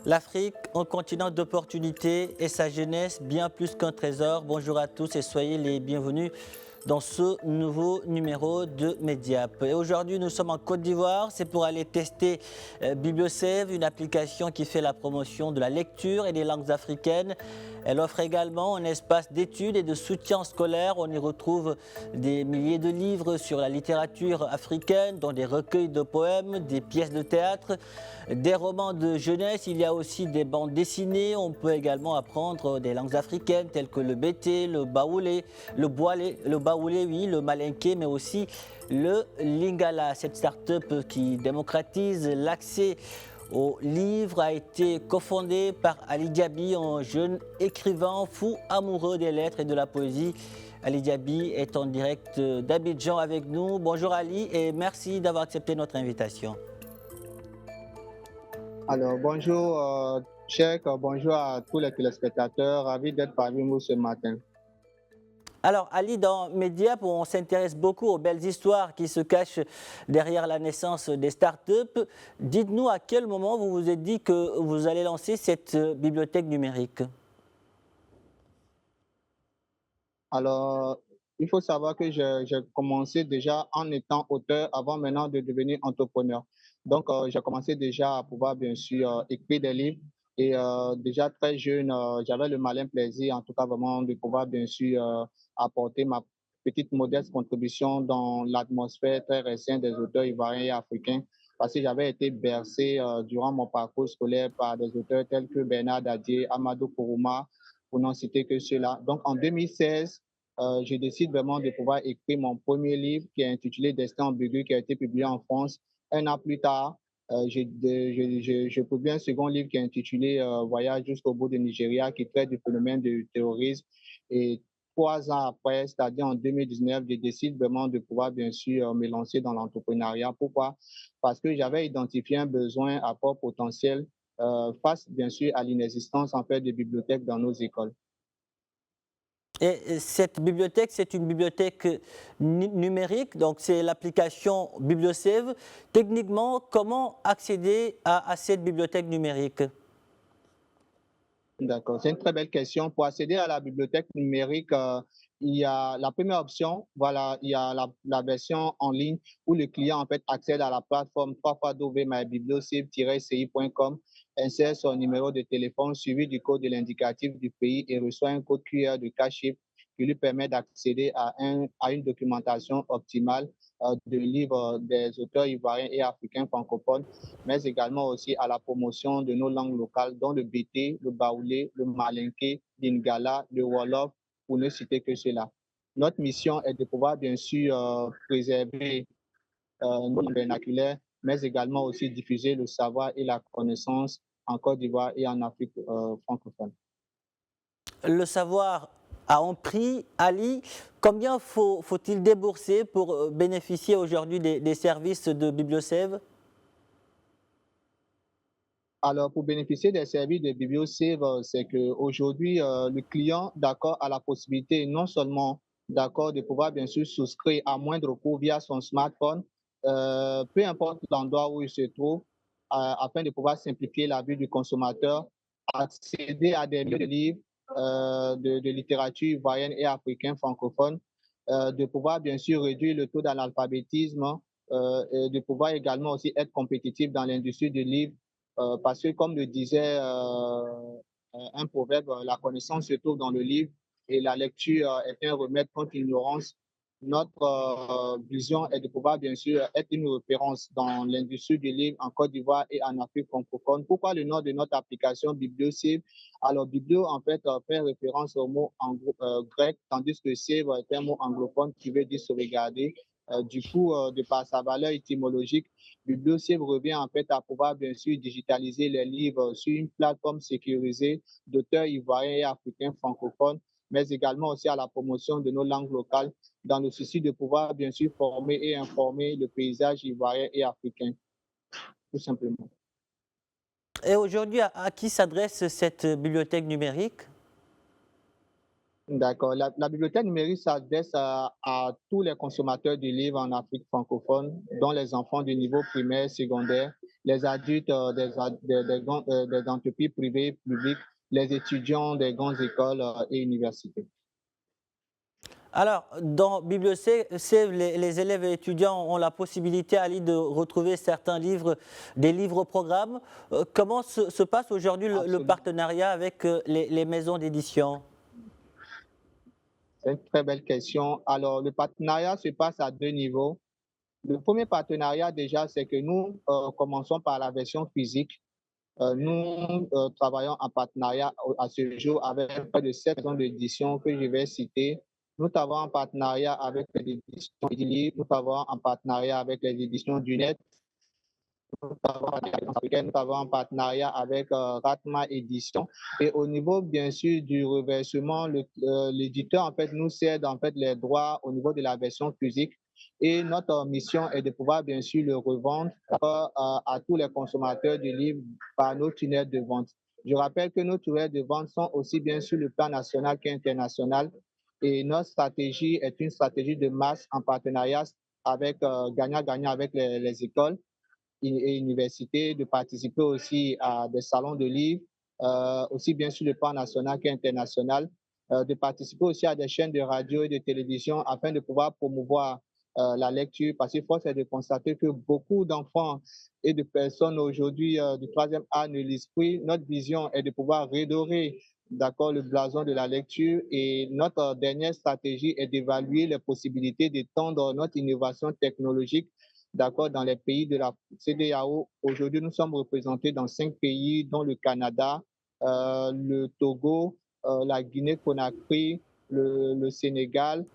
L'Afrique, un continent d'opportunités et sa jeunesse bien plus qu'un trésor. Bonjour à tous et soyez les bienvenus dans ce nouveau numéro de Mediap. Et aujourd'hui, nous sommes en Côte d'Ivoire. C'est pour aller tester BiblioSave, une application qui fait la promotion de la lecture et des langues africaines. Elle offre également un espace d'études et de soutien scolaire. On y retrouve des milliers de livres sur la littérature africaine, dont des recueils de poèmes, des pièces de théâtre, des romans de jeunesse. Il y a aussi des bandes dessinées. On peut également apprendre des langues africaines telles que le bété, le baoulé, oui, le malinké, mais aussi le lingala. Cette start-up qui démocratise l'accès au livre a été cofondé par Ali Diaby, un jeune écrivain fou amoureux des lettres et de la poésie. Ali Diaby est en direct d'Abidjan avec nous. Bonjour Ali et merci d'avoir accepté notre invitation. Alors, bonjour, Cheikh, bonjour à tous les téléspectateurs, ravi d'être parmi nous ce matin. Alors Ali, dans Mediap, on s'intéresse beaucoup aux belles histoires qui se cachent derrière la naissance des startups. Dites-nous à quel moment vous vous êtes dit que vous allez lancer cette bibliothèque numérique? Alors, il faut savoir que j'ai commencé déjà en étant auteur avant maintenant de devenir entrepreneur. Donc, j'ai commencé déjà à pouvoir, bien sûr, écrire des livres. Et déjà très jeune, j'avais le malin plaisir, en tout cas vraiment, de pouvoir, bien sûr, apporter ma petite modeste contribution dans l'atmosphère très récente des auteurs ivoiriens et africains. Parce que j'avais été bercé durant mon parcours scolaire par des auteurs tels que Bernard Dadier, Amadou Kourouma, pour n'en citer que ceux-là. Donc, en 2016, je décide vraiment de pouvoir écrire mon premier livre qui est intitulé Destin ambigu, qui a été publié en France. Un an plus tard, je publie un second livre qui est intitulé Voyage jusqu'au bout de Nigeria, qui traite du phénomène du terrorisme. Et 3 ans après, c'est-à-dire en 2019, je décide vraiment de pouvoir, bien sûr, me lancer dans l'entrepreneuriat. Pourquoi? Parce que j'avais identifié un besoin à fort potentiel face, bien sûr, à l'inexistence en fait de bibliothèques dans nos écoles. Et cette bibliothèque, c'est une bibliothèque numérique, donc c'est l'application BiblioSave. Techniquement, comment accéder à cette bibliothèque numérique? D'accord, c'est une très belle question. Pour accéder à la bibliothèque numérique, il y a la première option, voilà, il y a la version en ligne où le client en fait accède à la plateforme www.mybibliosave-ci.com, insère son numéro de téléphone suivi du code de l'indicatif du pays et reçoit un code QR de cachet qui lui permet d'accéder à une documentation optimale de livres des auteurs ivoiriens et africains francophones, mais également aussi à la promotion de nos langues locales, dont le bété, le baoulé, le malinké, l'ingala, le wolof, pour ne citer que cela. Notre mission est de pouvoir, bien sûr, préserver nos langues vernaculaires, mais également aussi diffuser le savoir et la connaissance en Côte d'Ivoire et en Afrique francophone. Le savoir a un prix, Ali. Combien faut-il débourser pour bénéficier aujourd'hui des services de BiblioSave? Alors, pour bénéficier des services de BiblioSave, c'est qu'aujourd'hui, le client, d'accord, a la possibilité non seulement, d'accord, de pouvoir bien sûr souscrire à moindre coût via son smartphone, peu importe l'endroit où il se trouve, afin de pouvoir simplifier la vie du consommateur, accéder à des livres de littérature ivoirienne et africaine francophone, de pouvoir bien sûr réduire le taux d'analphabétisme, et de pouvoir également aussi être compétitif dans l'industrie du livre parce que, comme le disait un proverbe, la connaissance se trouve dans le livre et la lecture est un remède contre l'ignorance. Notre vision est de pouvoir, bien sûr, être une référence dans l'industrie du livre en Côte d'Ivoire et en Afrique francophone. Pourquoi le nom de notre application BiblioSave? Alors, Biblio, en fait, fait référence au mot grec, tandis que Save est un mot anglophone qui veut dire sauvegarder. Du coup, de par sa valeur étymologique, BiblioSave revient en fait à pouvoir bien sûr digitaliser les livres sur une plateforme sécurisée d'auteurs ivoiriens et africains francophones, mais également aussi à la promotion de nos langues locales dans le souci de pouvoir bien sûr former et informer le paysage ivoirien et africain, tout simplement. Et aujourd'hui, à qui s'adresse cette bibliothèque numérique? D'accord. La bibliothèque numérique s'adresse à tous les consommateurs de livres en Afrique francophone, dont les enfants du niveau primaire, secondaire, les adultes des entreprises privées, publiques, les étudiants des grandes écoles et universités. Alors, dans BiblioSave, les élèves et étudiants ont la possibilité, Ali, de retrouver certains livres, des livres-programmes. Comment se passe aujourd'hui le Absolument. partenariat avec les maisons d'édition? C'est une très belle question. Alors, le partenariat se passe à deux niveaux. Le premier partenariat, déjà, c'est que nous commençons par la version physique. Nous travaillons en partenariat à ce jour avec près de 7 maisons d'édition que je vais citer. Nous travaillons en partenariat avec les éditions Edili, nous travaillons en partenariat avec les éditions du Net, nous travaillons en partenariat avec Ratma Édition. Et au niveau, bien sûr, du reversement, l'éditeur, en fait, nous cède en fait les droits au niveau de la version physique. Et notre mission est de pouvoir, bien sûr, le revendre à tous les consommateurs du livre par nos tunnels de vente. Je rappelle que nos tunnels de vente sont aussi bien sur le plan national qu'international. Et notre stratégie est une stratégie de masse en partenariat avec gagnant-gagnant avec les écoles et universités, de participer aussi à des salons de livres, aussi bien sur le plan national qu'international, de participer aussi à des chaînes de radio et de télévision afin de pouvoir promouvoir la lecture, parce qu'il faut de constater que beaucoup d'enfants et de personnes aujourd'hui du troisième âge ne lisent plus. Notre vision est de pouvoir redorer d'accord, le blason de la lecture, et notre dernière stratégie est d'évaluer les possibilités d'étendre notre innovation technologique d'accord, dans les pays de la CEDEAO. Aujourd'hui, nous sommes représentés dans 5 pays, dont le Canada, le Togo, la Guinée-Conakry, le Sénégal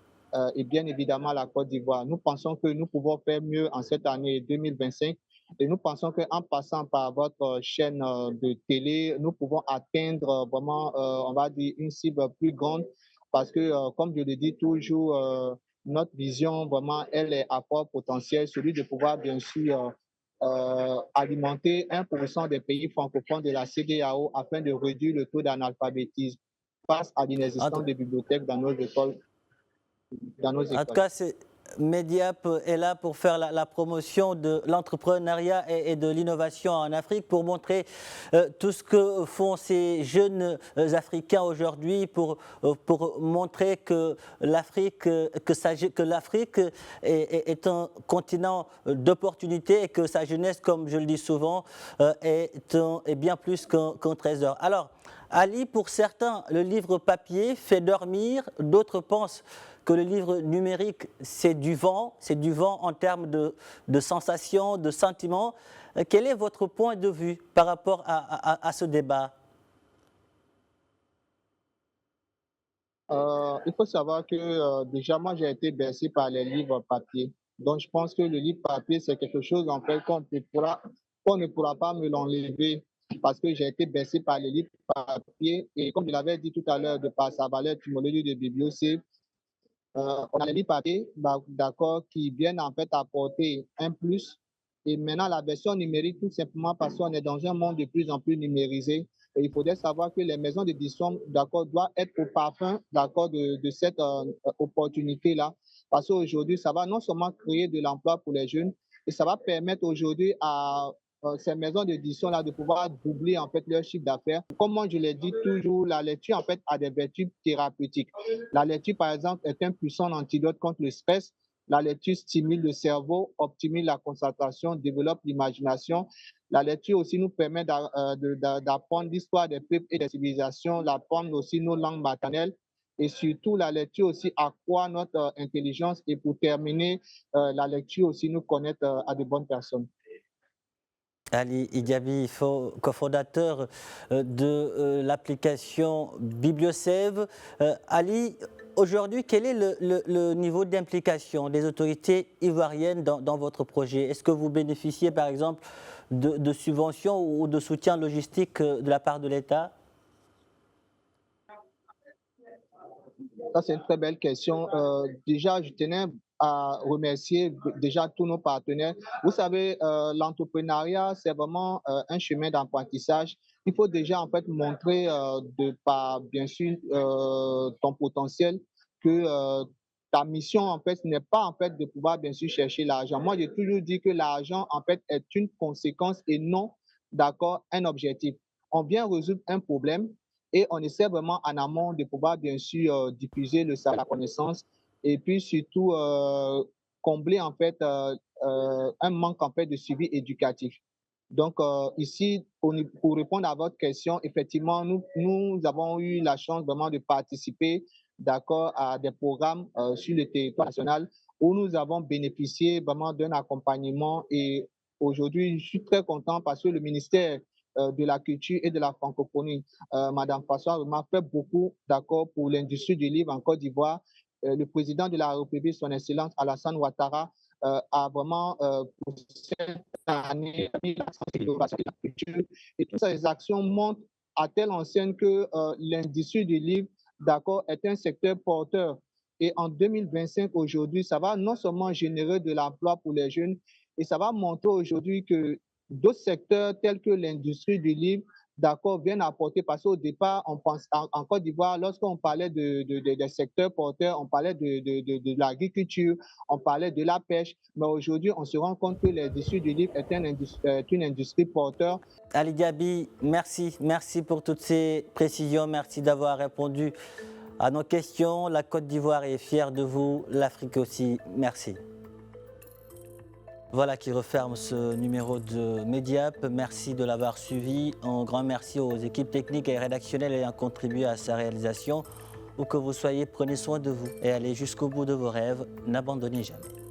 et bien évidemment la Côte d'Ivoire. Nous pensons que nous pouvons faire mieux en cette année 2025 et nous pensons qu'en passant par votre chaîne de télé, nous pouvons atteindre vraiment, on va dire, une cible plus grande parce que, comme je le dis toujours, notre vision, vraiment, elle est à fort potentiel, celui de pouvoir, bien sûr, alimenter 1% des pays francophones de la CEDEAO afin de réduire le taux d'analphabétisme face à En tout, l'inexistence de bibliothèques dans nos écoles. Dans nos en tout écoles. cas, Mediap est là pour faire la promotion de l'entrepreneuriat et de l'innovation en Afrique, pour montrer tout ce que font ces jeunes Africains aujourd'hui, pour montrer que l'Afrique est un continent d'opportunités et que sa jeunesse, comme je le dis souvent, est bien plus qu'un trésor. Alors, Ali, pour certains, le livre papier fait dormir, d'autres pensent que le livre numérique, c'est du vent en termes de sensations, de sentiments. Quel est votre point de vue par rapport à ce débat? Il faut savoir que déjà, moi, j'ai été bercé par les livres papier. Donc, je pense que le livre papier, c'est quelque chose en fait qu'on ne pourra pas me l'enlever parce que j'ai été bercé par les livres papier. Et comme je l'avais dit tout à l'heure, de par sa valeur étymologique de bibliothèque, on a les livres papier, d'accord, qui viennent en fait apporter un plus. Et maintenant, la version numérique, tout simplement parce qu'on est dans un monde de plus en plus numérisé. Et il faudrait savoir que les maisons d'édition, d'accord, doivent être au parfum, d'accord, de cette opportunité-là. Parce qu'aujourd'hui, ça va non seulement créer de l'emploi pour les jeunes, et ça va permettre aujourd'hui à ces maisons d'édition-là de pouvoir doubler en fait leur chiffre d'affaires. Comme moi, je l'ai dit toujours, la lecture en fait a des vertus thérapeutiques. La lecture, par exemple, est un puissant antidote contre le stress. La lecture stimule le cerveau, optimise la concentration, développe l'imagination. La lecture aussi nous permet d'apprendre l'histoire des peuples et des civilisations, d'apprendre aussi nos langues maternelles. Et surtout, la lecture aussi accroît notre intelligence. Et pour terminer, la lecture aussi nous connecte à de bonnes personnes. Ali Idiaby, cofondateur de l'application BiblioSave. Ali, aujourd'hui, quel est le niveau d'implication des autorités ivoiriennes dans votre projet? Est-ce que vous bénéficiez, par exemple, de subventions ou de soutien logistique de la part de l'État? Ça, c'est une très belle question. Déjà, je tenais à remercier déjà tous nos partenaires. Vous savez, l'entrepreneuriat, c'est vraiment un chemin d'apprentissage. Il faut déjà en fait montrer de par, bien sûr, ton potentiel que ta mission, en fait, ce n'est pas, en fait, de pouvoir, bien sûr, chercher l'argent. Moi, j'ai toujours dit que l'argent, en fait, est une conséquence et non, d'accord, un objectif. On vient résoudre un problème et on essaie vraiment en amont de pouvoir, bien sûr, diffuser le savoir, la connaissance et puis surtout combler, en fait, un manque, en fait, de suivi éducatif. Donc, ici, pour répondre à votre question, effectivement, nous avons eu la chance vraiment de participer, d'accord, à des programmes sur le territoire national où nous avons bénéficié vraiment d'un accompagnement. Et aujourd'hui, je suis très content parce que le ministère de la Culture et de la Francophonie, Madame François Rema, fait beaucoup, d'accord, pour l'industrie du livre en Côte d'Ivoire. Le président de la République, son Excellence Alassane Ouattara, a vraiment, pour cette année, mis l'accent sur l'innovation et la culture. Et toutes ces actions montrent à telle enseigne que l'industrie du livre, d'accord, est un secteur porteur. Et en 2025, aujourd'hui, ça va non seulement générer de l'emploi pour les jeunes, et ça va montrer aujourd'hui que d'autres secteurs tels que l'industrie du livre, d'accord, viennent apporter, parce qu'au départ, on pense, en Côte d'Ivoire, lorsqu'on parlait des secteurs porteurs, on parlait de l'agriculture, on parlait de la pêche, mais aujourd'hui, on se rend compte que l'industrie du livre est une industrie porteur. Ali Diaby, merci. Merci pour toutes ces précisions. Merci d'avoir répondu à nos questions. La Côte d'Ivoire est fière de vous, l'Afrique aussi. Merci. Voilà qui referme ce numéro de Mediap. Merci de l'avoir suivi. Un grand merci aux équipes techniques et rédactionnelles ayant contribué à sa réalisation. Où que vous soyez, prenez soin de vous et allez jusqu'au bout de vos rêves. N'abandonnez jamais.